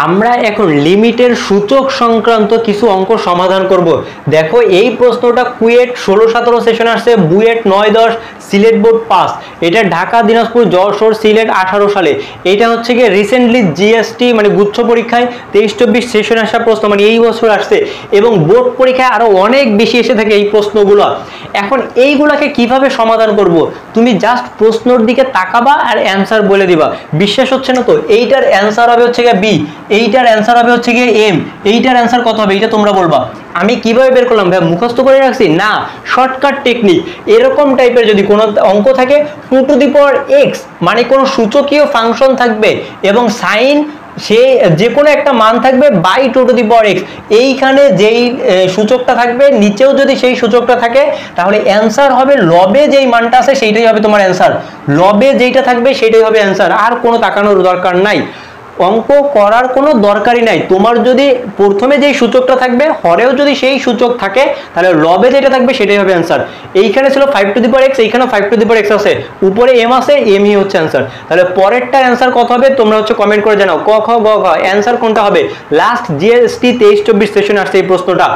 আমরা এখন লিমিটের সূচক সংক্রান্ত কিছু অঙ্ক সমাধান করব। দেখো এই প্রশ্নটা কুয়েট 16-17 সেশন আসছে, বুয়েট 9-10, সিলেট বোর্ড 5, এটা ঢাকা, দিনাজপুর, যশোর, সিলেট 18 সালে। এটা হচ্ছে কি রিসেন্টলি জিএসটি মানে গুচ্ছ পরীক্ষায় 23-24 সেশন আসা প্রশ্ন, মানে এই বছর আসছে, এবং বোর্ড পরীক্ষায় আরো অনেক বেশি এসে থাকে এই প্রশ্নগুলো। এখন এইগুলাকে কিভাবে সমাধান করব, তুমি জাস্ট প্রশ্নের দিকে তাকাবা আর অ্যান্সার বলে দিবা। বিশ্বাস হচ্ছে না তো? এইটার অ্যান্সার হবে হচ্ছে গিয়ে বি, এইটার অ্যান্সার হবে হচ্ছে গিয়ে এম, এইটার অ্যান্সার কত হবে এটা তোমরা বলবা। আমি কিভাবে বের করলাম ভাই, মুখস্থ করে রাখছি না, শর্টকাট টেকনিক। এরকম টাইপের যদি কোনো অঙ্ক থাকে 2 টু দি পাওয়ার এক্স মানে কোনো সূচকীয় ফাংশন থাকবে এবং সাইন সে যে কোনো একটা মান থাকবে by 2 to the power x, এইখানে যেই সূচকটা থাকবে নিচেও যদি সেই সূচকটা থাকে তাহলে অ্যান্সার হবে লবে যেই মানটা আছে সেইটাই হবে তোমার অ্যান্সার। লবে যেইটা থাকবে সেটাই হবে অ্যান্সার, আর কোনো তাকানোর দরকার নাই, অঙ্ক করার কোনো দরকারই নাই। তোমার যদি প্রথমে যেই সূচকটা থাকবে হরেও যদি সেই সূচক থাকে তাহলে লবে যেটা থাকবে সেটাই হবে অ্যান্সার। এইখানে ছিল 5 টু দি পাওয়ার এক্স, এইখানেও 5 টু দি পাওয়ার এক্স আছে, উপরে এম আছে, এমই হচ্ছে অ্যান্সার। তাহলে পরেরটার অ্যান্সার কত হবে তোমরা হচ্ছে কমেন্ট করে জানাও, ক খ গ ঘ অ্যান্সার কোনটা হবে। লাস্ট জিএসটি 23-24 সেশনে আসছে এই প্রশ্নটা।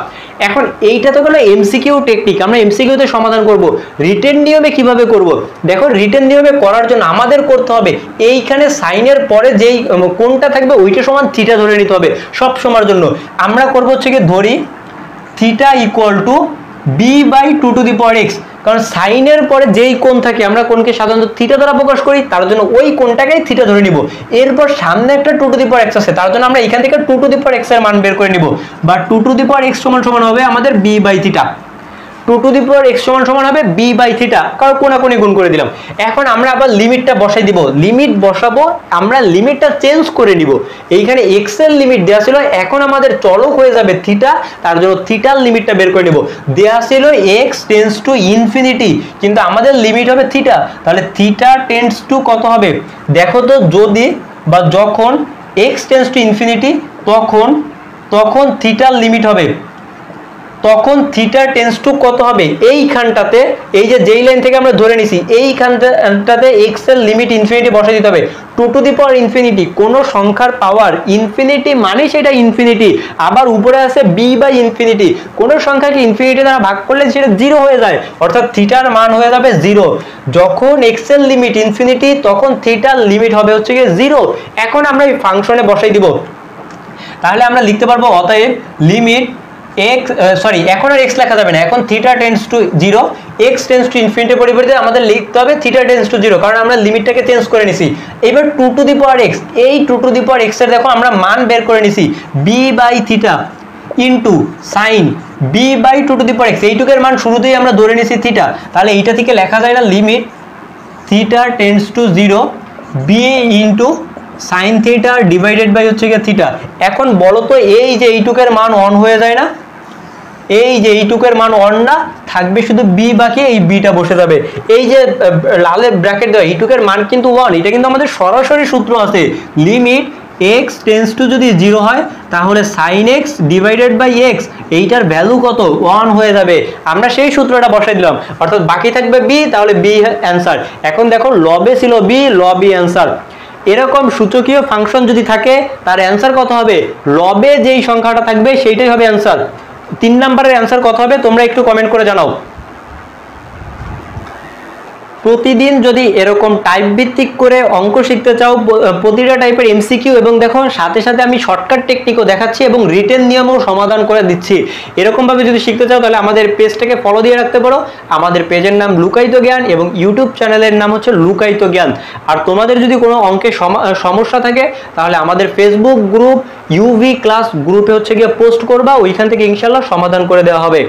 এখন এইটা তো গেল এমসিকিউ টেকনিক, আমরা এমসিকিউতে সমাধান করব। রিটেন নিয়মে কিভাবে করব, দেখো রিটেন নিয়মে করার জন্য আমাদের করতে হবে এইখানে সাইনের পরে যেই কোনটা থাকবে ওইটা সমান থিটা ধরে নিতে হবে সব সময়ের জন্য। আমরা করব হচ্ছে কি ধরি theta equal to B by 2 to the power x, কারণ সাইনের পরে যেই কোণ থাকে আমরা কোণকে সাধারণত থিটা দ্বারা প্রকাশ করি, তার জন্য ওই কোণটাকেই থিটা ধরে নিব। এরপর সামনে একটা 2 টু দি পাওয়ার এক্স আছে, তার জন্য আমরা এখান থেকে 2 টু দি পাওয়ার এক্স এর মান বের করে নিব, বা 2 টু দি পাওয়ার এক্স সমান সমান হবে আমাদের B by theta. 2 to the power x সমান সমান হবে বি বাই থিটা, কারণ কোণাকুণি গুণ করে দিলাম। এখন আমরা আবার লিমিটটা বসাই দিব, লিমিট বসাবো, আমরা লিমিটটা চেঞ্জ করে নিব। এইখানে এক্স এর লিমিট দেওয়া ছিল, এখন আমাদের চলক হয়ে যাবে থিটা, তার জন্য থিটার লিমিটটা বের করে নিব। দেওয়া ছিল এক্স টেন্ডস টু ইনফিনিটি, কিন্তু আমাদের লিমিট হবে থিটা, তাহলে থিটা টেন্ডস টু কত হবে দেখো তো, যদি বা যখন এক্স টেন্ডস টু ইনফিনিটি তখন থিটার লিমিট হবে, তখন থিটা টেন্ডস টু কত হবে এইখানটাতে, এই যে যেই লাইন থেকে আমরা ধরে নিছি এইখানটাতে এক্স এর লিমিট ইনফিনিটি বসাই দিতে হবে। 2 টু দি পাওয়ার ইনফিনিটি, কোন সংখ্যার পাওয়ার ইনফিনিটি মানে সেটা ইনফিনিটি, আবার উপরে আছে বি বাই ইনফিনিটি, কোন সংখ্যাকে ইনফিনিটি দ্বারা ভাগ করলে সেটা 0 হয়ে যায়, অর্থাৎ থিটার মান হয়ে যাবে 0। যখন এক্স এর লিমিট ইনফিনিটি তখন থিটার লিমিট হবে হচ্ছে গিয়ে 0। এখন আমরা এই ফাংশনে বসাই দিব, তাহলে আমরা লিখতে পারবো অতএব লিমিট x সরি এখন আর x লেখা যাবে না, এখন theta tends to 0, x tends to ইনফিনিটির পরিবর্তে আমাদের লিখতে হবে থিটা টেন্ডস টু 0, কারণ আমরা লিমিটটাকে চেঞ্জ করে নিছি। এবার 2 টু দি পাওয়ার x, এই 2 টু দি পাওয়ার x এর দেখো আমরা মান বের করে নিছি b by theta into sin b by 2 to the power x, এইটুকের মান শুরুতেই আমরা ধরে নিছি থিটা, তাহলে এইটা থেকে লেখা যায় না limit theta tends to 0 b into sin theta divided by হচ্ছে গিয়ে থিটা। এখন বলো তো এই যে এইটুকের মান 1 হয়ে যায় না, এই যে এইটুকের মান 1 না, থাকবে শুধু বি, বাকি এই বিটা বসে যাবে। এই যে লালের ব্র্যাকেট দেওয়া এইটুকের মান কিন্তু 1, এটা কিন্তু আমাদের সরাসরি সূত্র আছে, লিমিট x টেন্ডস টু যদি 0 হয় তাহলে sin x divided by x, এইটার ভ্যালু কত 1 হয়ে যাবে। আমরা সেই সূত্রটা বসাই দিলাম, অর্থাৎ বাকি থাকবে b, তাহলে b অ্যান্সার। এখন দেখো লবে ছিল b, লবই অ্যান্সার। এরকম সূচকীয় ফাংশন যদি থাকে তার অ্যান্সার কত হবে, লবে যেই সংখ্যাটা থাকবে সেইটাই হবে অ্যান্সার। 3 নম্বরের অ্যান্সার কত হবে তোমরা একটু কমেন্ট করে জানাও। প্রতিদিন যদি এরকম টাইপ ভিত্তিক করে অঙ্ক শিখতে চাও, প্রতিটা টাইপের এমসিকিউ এবং দেখো সাথে সাথে আমি শর্টকাট টেকনিকও দেখাচ্ছি এবং রিটেন নিয়মও সমাধান করে দিচ্ছি, এরকম ভাবে যদি শিখতে চাও তাহলে আমাদের পেজটাকে ফলো দিয়ে রাখতে পারো। আমাদের পেজের নাম লুকায়িত জ্ঞান এবং ইউটিউব চ্যানেলের নাম হচ্ছে লুকায়িত জ্ঞান। আর তোমাদের যদি কোনো অঙ্কে সমস্যা থাকে তাহলে আমাদের ফেসবুক গ্রুপ ইউভি ক্লাস গ্রুপে হচ্ছে গিয়ে পোস্ট করবা, ওইখান থেকে ইনশাআল্লাহ সমাধান করে দেওয়া হবে।